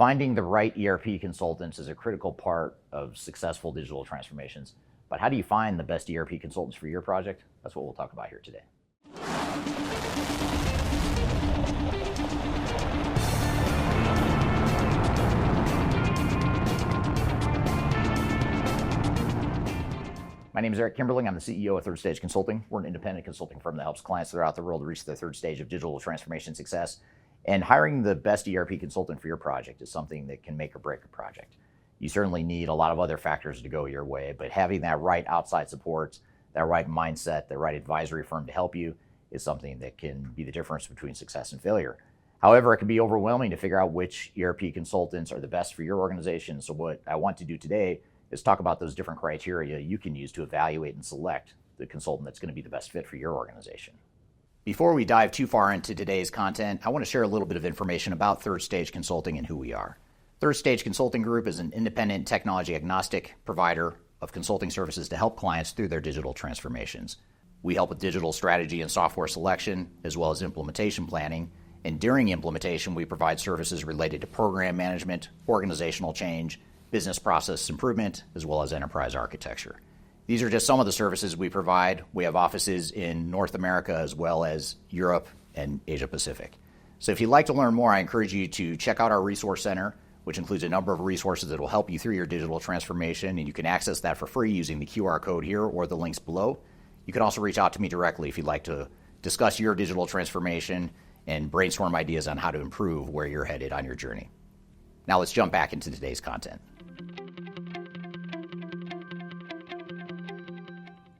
Finding the right ERP consultants is a critical part of successful digital transformations. But how do you find the best ERP consultants for your project? That's what we'll talk about here today. My name is Eric Kimberling. I'm the CEO of Third Stage Consulting. We're an independent consulting firm that helps clients throughout the world reach their third stage of digital transformation success. And hiring the best ERP consultant for your project is something that can make or break a project. You certainly need a lot of other factors to go your way, but having that right outside support, that right mindset, the right advisory firm to help you is something that can be the difference between success and failure. However, it can be overwhelming to figure out which ERP consultants are the best for your organization. So what I want to do today is talk about those different criteria you can use to evaluate and select the consultant that's going to be the best fit for your organization. Before we dive too far into today's content, I want to share a little bit of information about Third Stage Consulting and who we are. Third Stage Consulting Group is an independent technology-agnostic provider of consulting services to help clients through their digital transformations. We help with digital strategy and software selection, as well as implementation planning. And during implementation, we provide services related to program management, organizational change, business process improvement, as well as enterprise architecture. These are just some of the services we provide. We have offices in North America as well as Europe and Asia Pacific. So if you'd like to learn more, I encourage you to check out our resource center, which includes a number of resources that will help you through your digital transformation, and you can access that for free using the QR code here or the links below. You can also reach out to me directly if you'd like to discuss your digital transformation and brainstorm ideas on how to improve where you're headed on your journey. Now let's jump back into today's content.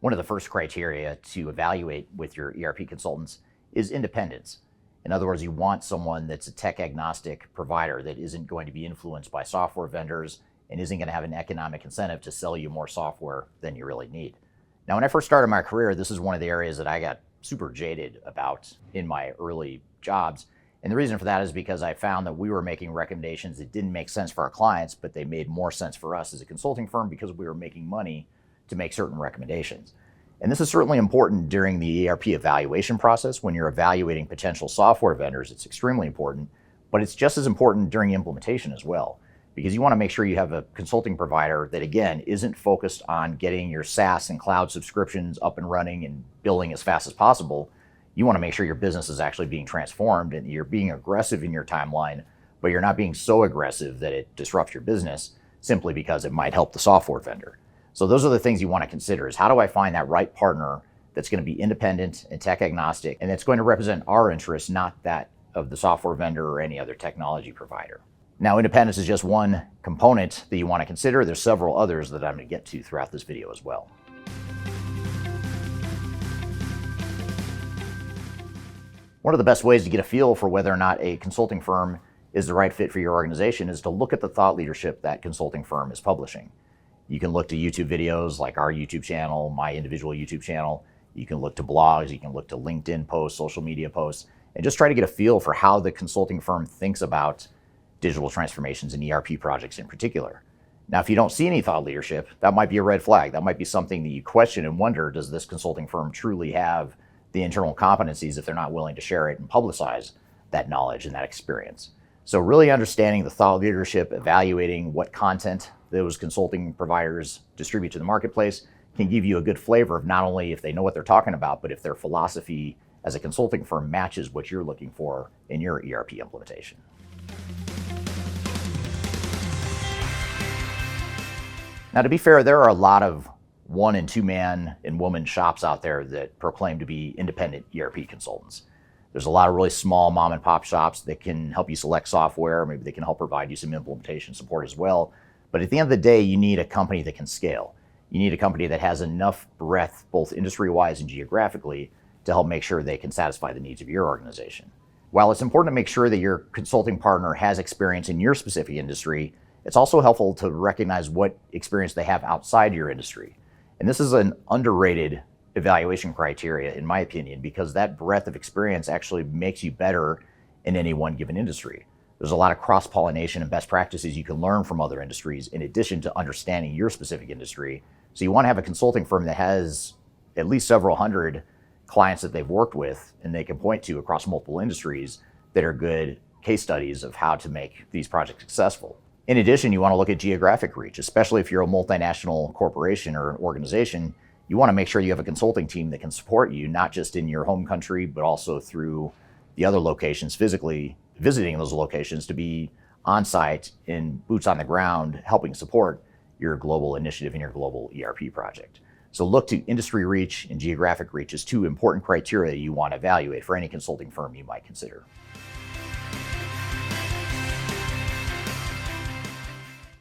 One of the first criteria to evaluate with your ERP consultants is independence. In other words, you want someone that's a tech-agnostic provider that isn't going to be influenced by software vendors and isn't going to have an economic incentive to sell you more software than you really need. Now, when I first started my career, this is one of the areas that I got super jaded about in my early jobs. And the reason for that is because I found that we were making recommendations that didn't make sense for our clients, but they made more sense for us as a consulting firm because we were making money to make certain recommendations. And this is certainly important during the ERP evaluation process. When you're evaluating potential software vendors, it's extremely important, but it's just as important during implementation as well, because you want to make sure you have a consulting provider that, again, isn't focused on getting your SaaS and cloud subscriptions up and running and billing as fast as possible. You want to make sure your business is actually being transformed and you're being aggressive in your timeline, but you're not being so aggressive that it disrupts your business simply because it might help the software vendor. So those are the things you want to consider is how do I find that right partner that's going to be independent and tech agnostic and it's going to represent our interests, not that of the software vendor or any other technology provider. Now, independence is just one component that you want to consider. There's several others that I'm going to get to throughout this video as well. One of the best ways to get a feel for whether or not a consulting firm is the right fit for your organization is to look at the thought leadership that consulting firm is publishing. You can look to YouTube videos like our YouTube channel, my individual YouTube channel. You can look to blogs, you can look to LinkedIn posts, social media posts, and just try to get a feel for how the consulting firm thinks about digital transformations and ERP projects in particular. Now, if you don't see any thought leadership, that might be a red flag. That might be something that you question and wonder, does this consulting firm truly have the internal competencies if they're not willing to share it and publicize that knowledge and that experience? So really understanding the thought leadership, evaluating what content those consulting providers distribute to the marketplace can give you a good flavor of not only if they know what they're talking about, but if their philosophy as a consulting firm matches what you're looking for in your ERP implementation. Now, to be fair, there are a lot of one and two man and woman shops out there that proclaim to be independent ERP consultants. There's a lot of really small mom and pop shops that can help you select software. Maybe they can help provide you some implementation support as well. But at the end of the day, you need a company that can scale. You need a company that has enough breadth, both industry-wise and geographically, to help make sure they can satisfy the needs of your organization. While it's important to make sure that your consulting partner has experience in your specific industry, it's also helpful to recognize what experience they have outside your industry. And this is an underrated evaluation criteria, in my opinion, because that breadth of experience actually makes you better in any one given industry. There's a lot of cross-pollination and best practices you can learn from other industries in addition to understanding your specific industry. So you want to have a consulting firm that has at least several hundred clients that they've worked with and they can point to across multiple industries that are good case studies of how to make these projects successful. In addition, you want to look at geographic reach, especially if you're a multinational corporation or organization. You want to make sure you have a consulting team that can support you, not just in your home country, but also through the other locations, physically visiting those locations to be on site and boots on the ground, helping support your global initiative and your global ERP project. So look to industry reach and geographic reach as two important criteria you want to evaluate for any consulting firm you might consider.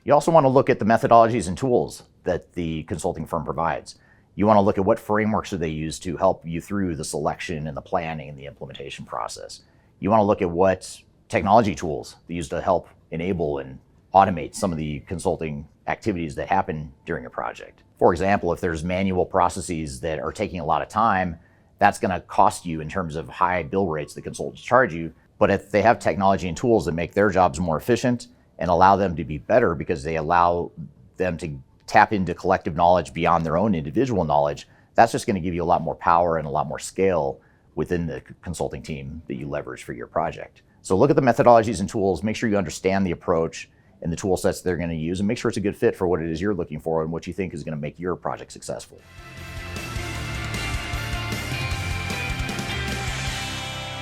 You also want to look at the methodologies and tools that the consulting firm provides. You want to look at what frameworks do they use to help you through the selection and the planning and the implementation process. You want to look at what technology tools they use to help enable and automate some of the consulting activities that happen during a project. For example, if there's manual processes that are taking a lot of time, that's going to cost you in terms of high bill rates the consultants charge you. But if they have technology and tools that make their jobs more efficient and allow them to be better because they allow them to tap into collective knowledge beyond their own individual knowledge, that's just going to give you a lot more power and a lot more scale within the consulting team that you leverage for your project. So look at the methodologies and tools, make sure you understand the approach and the tool sets they're going to use, and make sure it's a good fit for what it is you're looking for and what you think is going to make your project successful.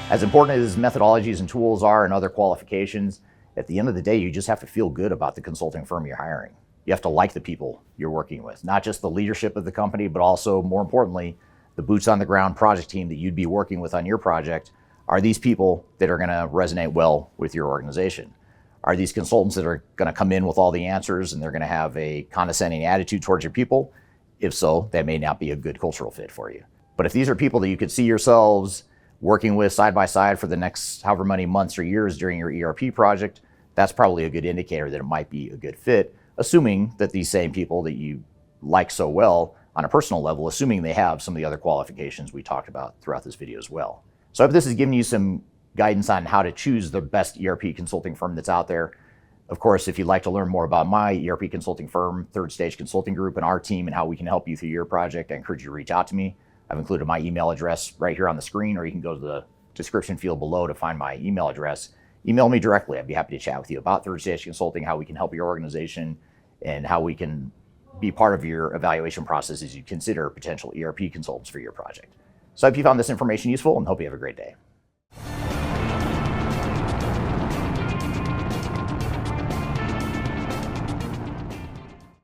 As important as methodologies and tools are and other qualifications, at the end of the day, you just have to feel good about the consulting firm you're hiring. You have to like the people you're working with, not just the leadership of the company, but also, more importantly, the boots on the ground project team that you'd be working with on your project. Are these people that are going to resonate well with your organization? Are these consultants that are going to come in with all the answers and they're going to have a condescending attitude towards your people? If so, that may not be a good cultural fit for you. But if these are people that you could see yourselves working with side by side for the next however many months or years during your ERP project, that's probably a good indicator that it might be a good fit, assuming that these same people that you like so well on a personal level, assuming they have some of the other qualifications we talked about throughout this video as well. So I hope this has given you some guidance on how to choose the best ERP consulting firm that's out there. Of course, if you'd like to learn more about my ERP consulting firm, Third Stage Consulting Group, and our team and how we can help you through your project, I encourage you to reach out to me. I've included my email address right here on the screen, or you can go to the description field below to find my email address. Email me directly. I'd be happy to chat with you about Third Stage Consulting, how we can help your organization, and how we can be part of your evaluation process as you consider potential ERP consultants for your project. So I hope you found this information useful and hope you have a great day.